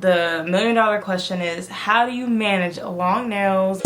The $1,000,000 question is, how do you manage long nails?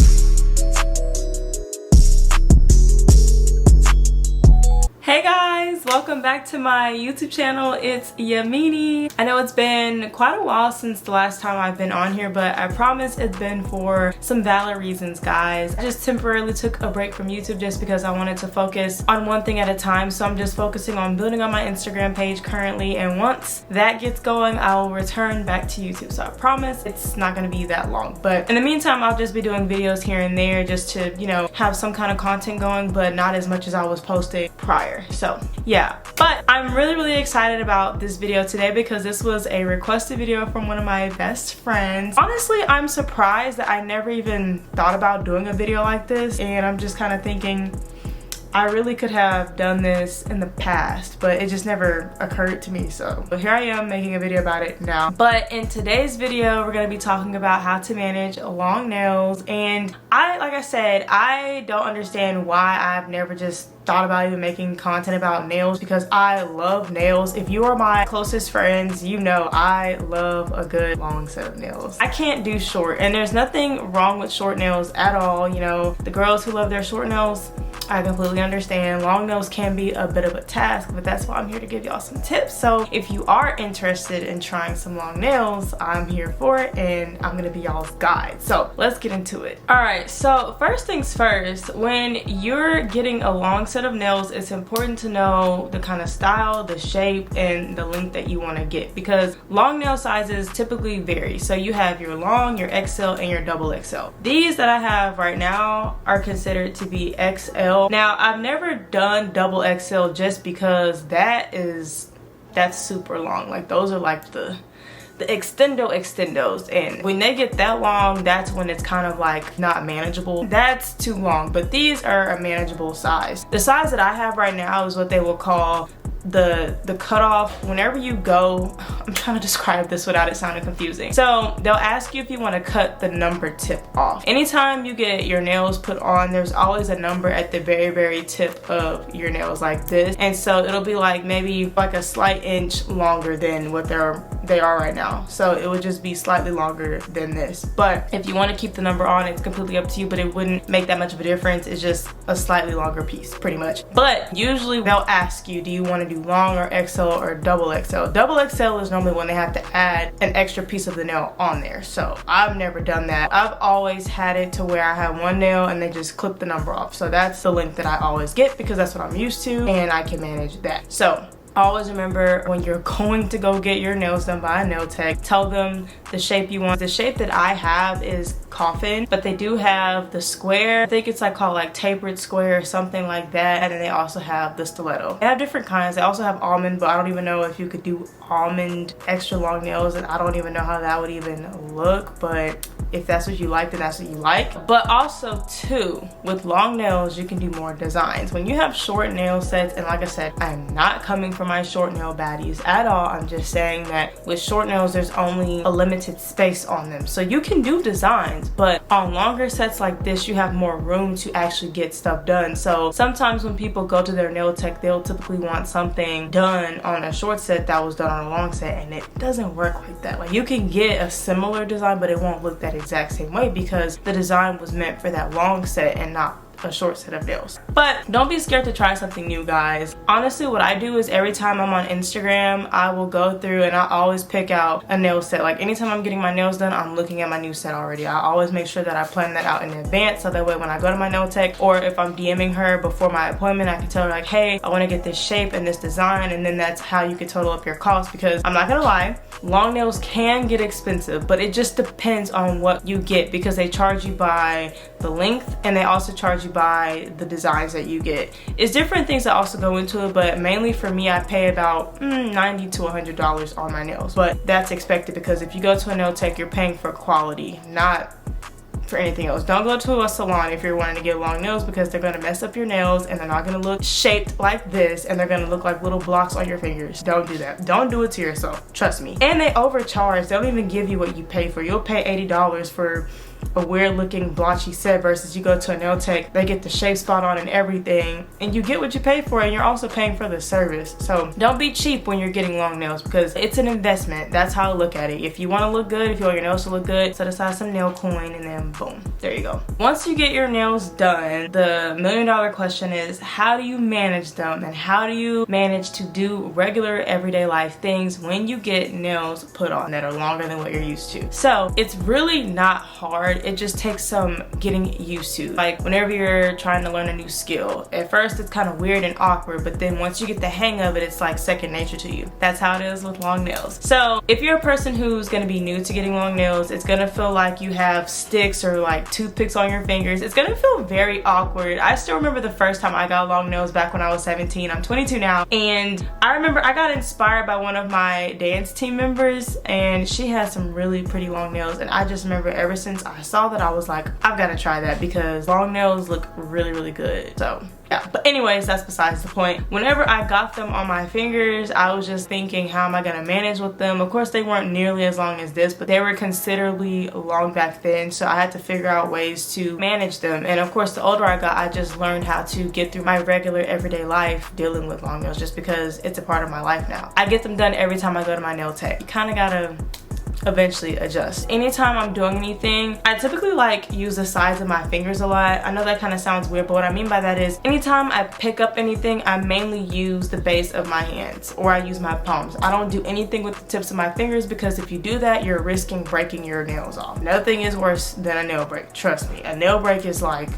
Hey guys, welcome back to my YouTube channel. It's Yamini. I know it's been quite a while since the last time I've been on here, but I promise it's been for some valid reasons, guys. I just temporarily took a break from YouTube just because I wanted to focus on one thing at a time. So I'm just focusing on building on my Instagram page currently, and once that gets going, I will return back to YouTube. So I promise it's not gonna be that long. But in the meantime, I'll just be doing videos here and there just to, you know, have some kind of content going, but not as much as I was posting prior. So yeah, but I'm really excited about this video today because this was a requested video from one of my best friends. Honestly, I'm surprised that I never even thought about doing a video like this, and I'm just kind of thinking I really could have done this in the past, but it just never occurred to me. So here I am making a video about it now. But in today's video, we're gonna be talking about how to manage long nails. And like I said, I don't understand why I've never just thought about even making content about nails, because I love nails. If you are my closest friends, you know I love a good long set of nails. I can't do short, and there's nothing wrong with short nails at all. You know, the girls who love their short nails, I completely understand. Long nails can be a bit of a task, but that's why I'm here to give y'all some tips. So if you are interested in trying some long nails, I'm here for it, and I'm gonna be y'all's guide. So let's get into it. All right, so first things first, when you're getting a long set of nails, it's important to know the kind of style, the shape, and the length that you want to get, because long nail sizes typically vary. So you have your long, your XL, and your double XL. These that I have right now are considered to be XL. Now, I've never done double XL just because that's super long. Like, those are like the extendos, and when they get that long, that's when it's kind of like not manageable. That's too long, but these are a manageable size. The size that I have right now is what they will call the cutoff. Whenever you go, I'm trying to describe this without it sounding confusing. So they'll ask you if you want to cut the number tip off. Anytime you get your nails put on, there's always a number at the very tip of your nails, like this. And so it'll be like maybe like a slight inch longer than what they are right now. So it would just be slightly longer than this. But if you want to keep the number on, it's completely up to you, but it wouldn't make that much of a difference. It's just a slightly longer piece, pretty much. But usually they'll ask you, do you want to do long or XL or double XL? Double XL is normally when they have to add an extra piece of the nail on there. So I've never done that. I've always had it to where I have one nail and they just clip the number off. So that's the length that I always get because that's what I'm used to, and I can manage that. So always remember, when you're going to go get your nails done by a nail tech, tell them the shape you want. The shape that I have is coffin, but they do have the square. I think it's like called like tapered square or something like that. And then they also have the stiletto. They have different kinds. They also have almond, but I don't even know if you could do almond extra long nails, and I don't even know how that would even look, but if that's what you like, then that's what you like. But also too, with long nails, you can do more designs. When you have short nail sets, and like I said, I'm not coming for my short nail baddies at all. I'm just saying that with short nails, there's only a limited space on them. So you can do designs, but on longer sets like this, you have more room to actually get stuff done. So sometimes when people go to their nail tech, they'll typically want something done on a short set that was done on a long set, and it doesn't work like that. Like, you can get a similar design, but it won't look that exact same way because the design was meant for that long set and not a short set of nails. But don't be scared to try something new, guys. Honestly, what I do is every time I'm on Instagram, I will go through and I always pick out a nail set. Like, anytime I'm getting my nails done, I'm looking at my new set already. I always make sure that I plan that out in advance, so that way when I go to my nail tech, or if I'm DMing her before my appointment, I can tell her like, hey, I want to get this shape and this design, and then that's how you can total up your cost. Because I'm not gonna lie, long nails can get expensive, but it just depends on what you get, because they charge you by the length, and they also charge you by the designs that you get. It's different things that also go into it, but mainly for me, I pay about $90 to $100 on my nails. But that's expected, because if you go to a nail tech, you're paying for quality, not for anything else. Don't go to a salon if you're wanting to get long nails, because they're going to mess up your nails and they're not going to look shaped like this, and they're going to look like little blocks on your fingers. Don't do that. Don't do it to yourself. Trust me. And they overcharge. They don't even give you what you pay for. You'll pay $80 for a weird looking blotchy set versus you go to a nail tech, they get the shape spot on and everything, and you get what you pay for, and you're also paying for the service. So don't be cheap when you're getting long nails, because it's an investment. That's how I look at it. If you want to look good, if you want your nails to look good, set aside some nail coin, and then boom, there you go. Once you get your nails done, the $1 million question is, how do you manage them, and how do you manage to do regular everyday life things when you get nails put on that are longer than what you're used to? So it's really not hard. It just takes some getting used to. Like whenever you're trying to learn a new skill, at first it's kind of weird and awkward, but then once you get the hang of it, it's like second nature to you. That's how it is with long nails. So if you're a person who's going to be new to getting long nails, it's going to feel like you have sticks or like toothpicks on your fingers. It's going to feel very awkward. I still remember the first time I got long nails back when I was 17. I'm 22 now, and I remember I got inspired by one of my dance team members, and she had some really pretty long nails, and I just remember ever since I saw that, I was like, I've got to try that because long nails look really, really good. So yeah, but anyways, that's besides the point. Whenever I got them on my fingers, I was just thinking, how am I gonna manage with them? Of course, they weren't nearly as long as this, but they were considerably long back then, so I had to figure out ways to manage them. And of course, the older I got, I just learned how to get through my regular everyday life dealing with long nails, just because it's a part of my life now. I get them done every time I go to my nail tech. You kind of gotta eventually adjust. Anytime I'm doing anything, I typically like use the sides of my fingers a lot. I know that kind of sounds weird, but what I mean by that is anytime I pick up anything, I mainly use the base of my hands, or I use my palms. I don't do anything with the tips of my fingers, because if you do that, you're risking breaking your nails off. Nothing is worse than a nail break, trust me. A nail break is like,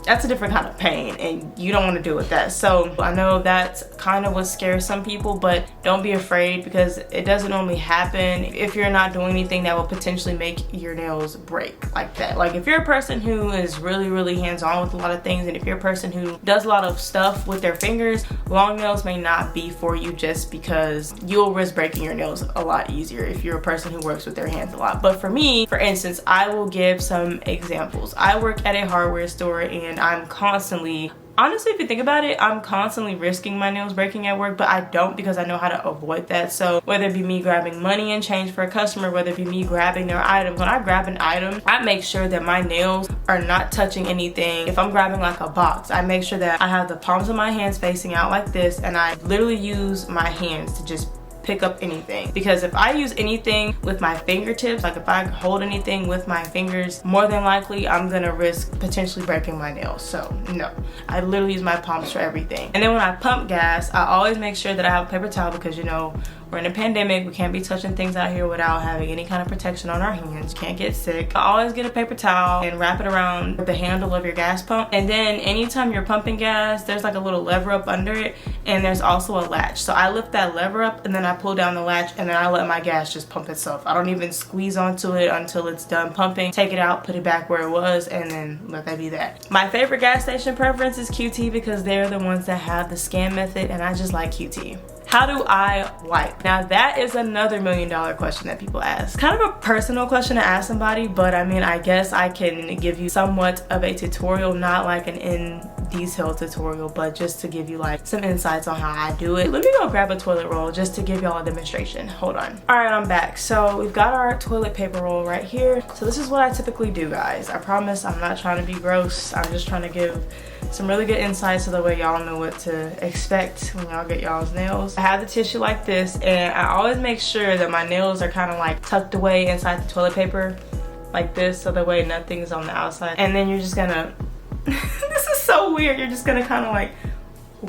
that's a different kind of pain, and you don't want to deal with that. So I know that's kind of what scares some people, but don't be afraid, because it doesn't normally happen if you're not doing anything that will potentially make your nails break like that. Like if you're a person who is really hands-on with a lot of things, and if you're a person who does a lot of stuff with their fingers, long nails may not be for you, just because you'll risk breaking your nails a lot easier if you're a person who works with their hands a lot. But for me, for instance, I will give some examples. I work at a hardware store, and I'm constantly, honestly, if you think about it, I'm constantly risking my nails breaking at work, but I don't, because I know how to avoid that. So whether it be me grabbing money and change for a customer, whether it be me grabbing their items, when I grab an item, I make sure that my nails are not touching anything. If I'm grabbing like a box, I make sure that I have the palms of my hands facing out like this, and I literally use my hands to just pick up anything. Because if I use anything with my fingertips, like if I hold anything with my fingers, more than likely I'm gonna risk potentially breaking my nails. So no, I literally use my palms for everything. And then when I pump gas, I always make sure that I have a paper towel, because you know, we're in a pandemic, we can't be touching things out here without having any kind of protection on our hands. You can't get sick. I always get a paper towel and wrap it around the handle of your gas pump. And then anytime you're pumping gas, there's like a little lever up under it, and there's also a latch. So I lift that lever up, and then I pull down the latch, and then I let my gas just pump itself. I don't even squeeze onto it until it's done pumping. Take it out, put it back where it was, and then let that be that. My favorite gas station preference is QT, because they're the ones that have the scan method, and I just like QT. How do I wipe? Now that is another $1 million question that people ask. Kind of a personal question to ask somebody, but I mean, I guess I can give you somewhat of a tutorial, not like an in-detail tutorial, but just to give you like some insights on how I do it. Let me go grab a toilet roll just to give y'all a demonstration. Hold on. All right, I'm back. So we've got our toilet paper roll right here. So this is what I typically do, guys. I promise I'm not trying to be gross. I'm just trying to give some really good insights so that way y'all know what to expect when y'all get y'all's nails. I have the tissue like this, and I always make sure that my nails are kind of like tucked away inside the toilet paper like this, so that way nothing's on the outside. And then you're just gonna this is so weird, you're just gonna kind of like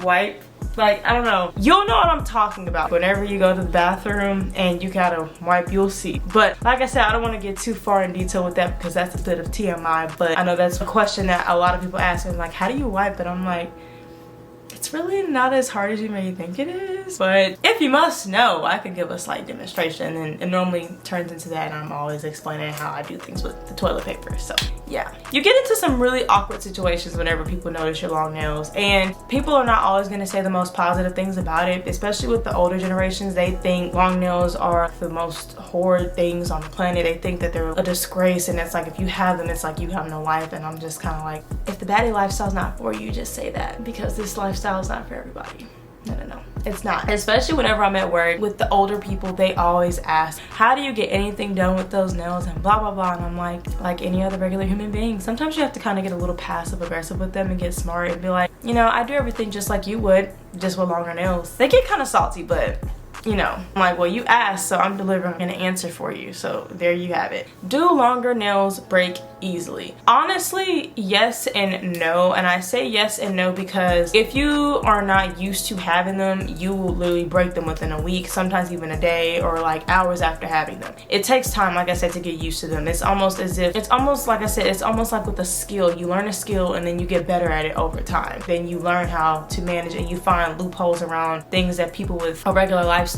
wipe, like, I don't know, you'll know what I'm talking about whenever you go to the bathroom and you gotta wipe, you'll see. But like I said, I don't want to get too far in detail with that, because that's a bit of TMI, but I know that's a question that a lot of people ask me, like, how do you wipe? And I'm like, it's really not as hard as you may think it is. But if you must know, I could give a slight demonstration, and it normally turns into that, and I'm always explaining how I do things with the toilet paper. So yeah, you get into some really awkward situations whenever people notice your long nails, and people are not always going to say the most positive things about it, especially with the older generations. They think long nails are the most horrid things on the planet. They think that they're a disgrace, and it's like if you have them, it's like you have no life. And I'm just kind of like, if the baddie lifestyle's not for you, just say that, because this lifestyle is not for everybody. No, it's not. Especially whenever I'm at work with the older people, they always ask, how do you get anything done with those nails and blah blah blah, and I'm like any other regular human being, sometimes you have to kind of get a little passive aggressive with them and get smart and be like, you know, I do everything just like you would, just with longer nails. They get kind of salty, but you know, I'm like, well, you asked, so I'm delivering an answer for you. So there you have it. Do longer nails break easily? Honestly, yes and no. And I say yes and no because if you are not used to having them, you will literally break them within a week, sometimes even a day, or like hours after having them. It takes time, like I said, to get used to them. It's almost as if, it's almost like I said, it's almost like with a skill. You learn a skill and then you get better at it over time. Then you learn how to manage and you find loopholes around things that people with a regular lifestyle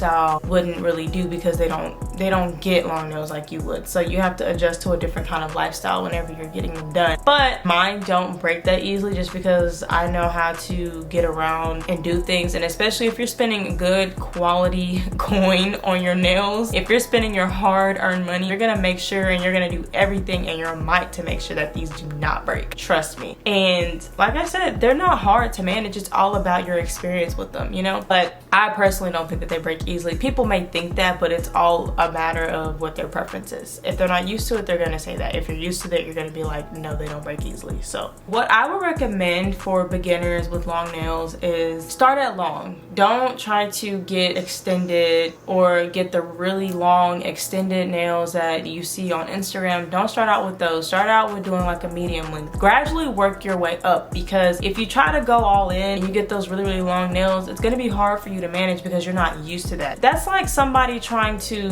wouldn't really do because they don't get long nails like you would. So you have to adjust to a different kind of lifestyle whenever you're getting them done. But mine don't break that easily just because I know how to get around and do things. And especially if you're spending good quality coin on your nails, if you're spending your hard-earned money, you're gonna make sure and you're gonna do everything in your might to make sure that these do not break. Trust me. And like I said, they're not hard to manage. It's all about your experience with them, you know? But I personally don't think that they break easily. People may think that, but it's all a matter of what their preference is. If they're not used to it, they're gonna say that. If you're used to it, you're gonna be like, no, they don't break easily. So what I would recommend for beginners with long nails is start at long. Don't try to get extended or get the really long extended nails that you see on Instagram. Don't start out with those. Start out with doing like a medium length. Gradually work your way up, because if you try to go all in and you get those really long nails, it's gonna be hard for you to manage because you're not used to that. That's like somebody trying to,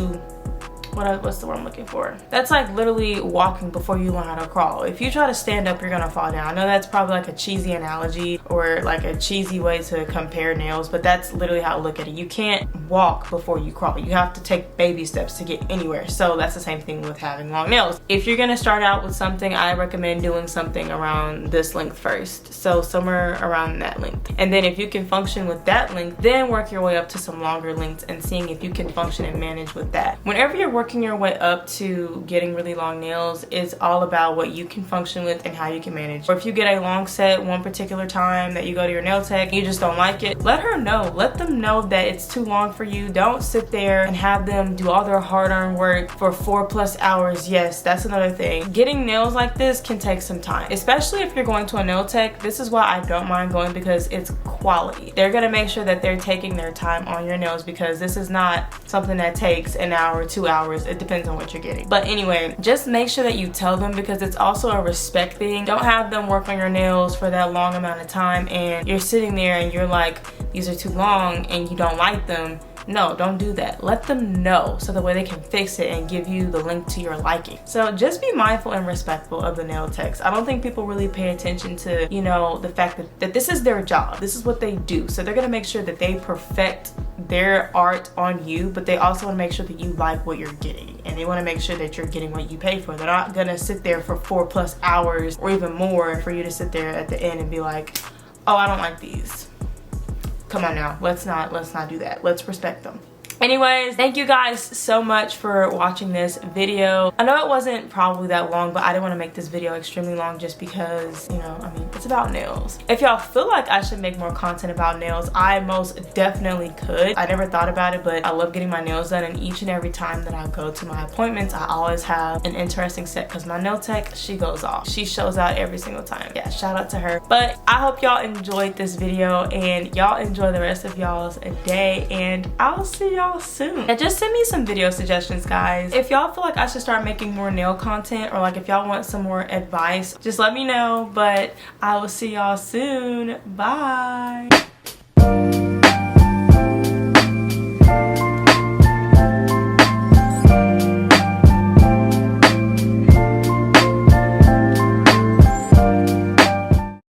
what's the word I'm looking for? That's like literally walking before you learn how to crawl. If you try to stand up, you're gonna fall down. I know that's probably like a cheesy analogy or like a cheesy way to compare nails, but that's literally how I look at it. You can't walk before you crawl. You have to take baby steps to get anywhere. So that's the same thing with having long nails. If you're gonna start out with something, I recommend doing something around this length first. So somewhere around that length. And then if you can function with that length, then work your way up to some longer lengths and seeing if you can function and manage with that. Whenever you're working your way up to getting really long nails, is all about what you can function with and how you can manage. Or if you get a long set one particular time that you go to your nail tech and you just don't like it, let her know. Let them know that it's too long for you. Don't sit there and have them do all their hard-earned work for 4+ hours. Yes, that's another thing. Getting nails like this can take some time, especially if you're going to a nail tech. This is why I don't mind going, because it's quality. They're gonna make sure that they're taking their time on your nails, because this is not something that takes an hour, 2 hours. It depends on what you're getting. But anyway, just make sure that you tell them, because it's also a respect thing. Don't have them work on your nails for that long amount of time and you're sitting there and you're like, these are too long, and you don't like them. No, don't do that. Let them know so the way they can fix it and give you the link to your liking. So just be mindful and respectful of the nail techs. I don't think people really pay attention to, you know, the fact that this is their job. This is what they do. So they're gonna make sure that they perfect their art on you, but they also want to make sure that you like what you're getting, and they want to make sure that you're getting what you pay for. They're not gonna sit there for 4+ hours or even more for you to sit there at the end and be like, oh, I don't like these. Come on now, let's not do that. Let's respect them. Anyways, thank you guys so much for watching this video. I know it wasn't probably that long, but I didn't want to make this video extremely long just because, you know, I mean, it's about nails. If y'all feel like I should make more content about nails, I most definitely could. I never thought about it, but I love getting my nails done, and each and every time that I go to my appointments, I always have an interesting set, because my nail tech, she goes off. She shows out every single time. Yeah, shout out to her. But I hope y'all enjoyed this video, and y'all enjoy the rest of y'all's day, and I'll see y'all soon. And just send me some video suggestions, guys. If y'all feel like I should start making more nail content, or like if y'all want some more advice, just let me know. But I will see y'all soon. Bye.